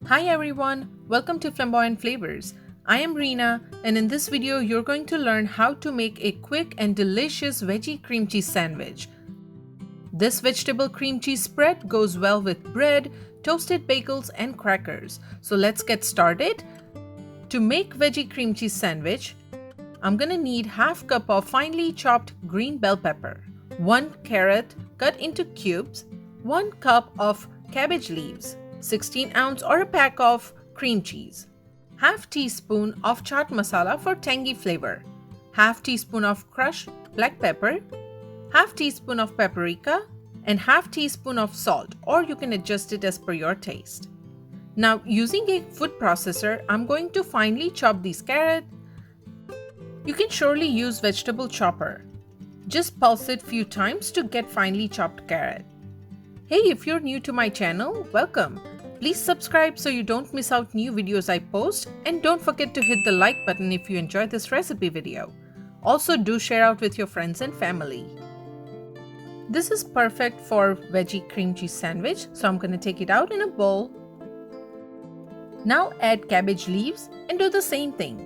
Hi everyone, welcome to Flamboyant Flavors. I am Reena, and in this video you're going to learn how to make a quick and delicious veggie cream cheese sandwich. This vegetable cream cheese spread goes well with bread, toasted bagels and crackers. So let's get started. To make veggie cream cheese sandwich, I'm gonna need half cup of finely chopped green bell pepper, 1 carrot cut into cubes, 1 cup of cabbage leaves, 16 ounce or a pack of cream cheese, half teaspoon of chaat masala for tangy flavor, half teaspoon of crushed black pepper, half teaspoon of paprika, and half teaspoon of salt, or you can adjust it as per your taste. Now using a food processor, I'm going to finely chop these carrots. You can surely use vegetable chopper. Just pulse it few times to get finely chopped carrot. Hey, if you're new to my channel, welcome. Please subscribe so you don't miss out new videos I post, and don't forget to hit the like button if you enjoyed this recipe video. Also do share out with your friends and family. This is perfect for veggie cream cheese sandwich, so I'm going to take it out in a bowl. Now add cabbage leaves and do the same thing.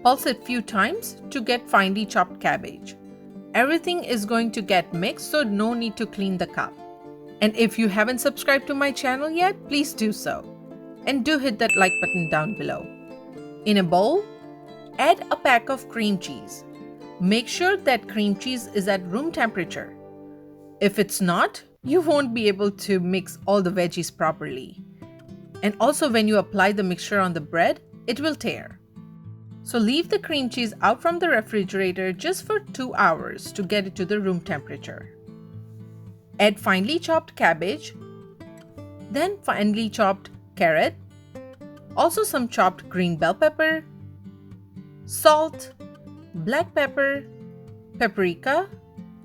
Pulse it few times to get finely chopped cabbage. Everything is going to get mixed, so no need to clean the cup. And if you haven't subscribed to my channel yet, please do so. And do hit that like button down below. In a bowl, add a pack of cream cheese. Make sure that cream cheese is at room temperature. If it's not, you won't be able to mix all the veggies properly. And also when you apply the mixture on the bread, it will tear. So leave the cream cheese out from the refrigerator just for 2 hours to get it to the room temperature. Add finely chopped cabbage, then finely chopped carrot, also some chopped green bell pepper, salt, black pepper, paprika,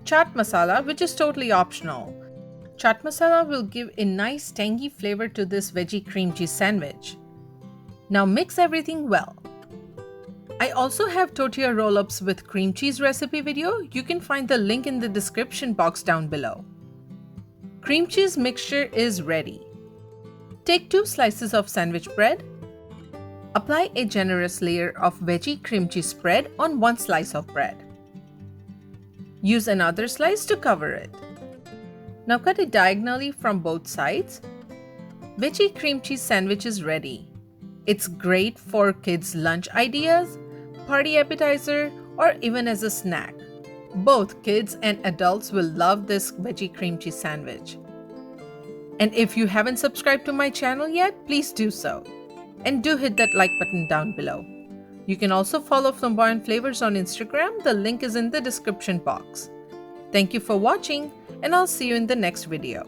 chaat masala, which is totally optional. Chaat masala will give a nice tangy flavor to this veggie cream cheese sandwich. Now mix everything well. I also have tortilla roll-ups with cream cheese recipe video. You can find the link in the description box down below. Cream cheese mixture is ready. Take 2 slices of sandwich bread. Apply a generous layer of veggie cream cheese spread on 1 slice of bread. Use another slice to cover it. Now cut it diagonally from both sides. Veggie cream cheese sandwich is ready. It's great for kids' lunch ideas, party appetizer, or even as a snack. Both kids and adults will love this veggie cream cheese sandwich. And if you haven't subscribed to my channel yet, please do so. And do hit that like button down below. You can also follow Flamboyant Flavors on Instagram. The link is in the description box. Thank you for watching, and I'll see you in the next video.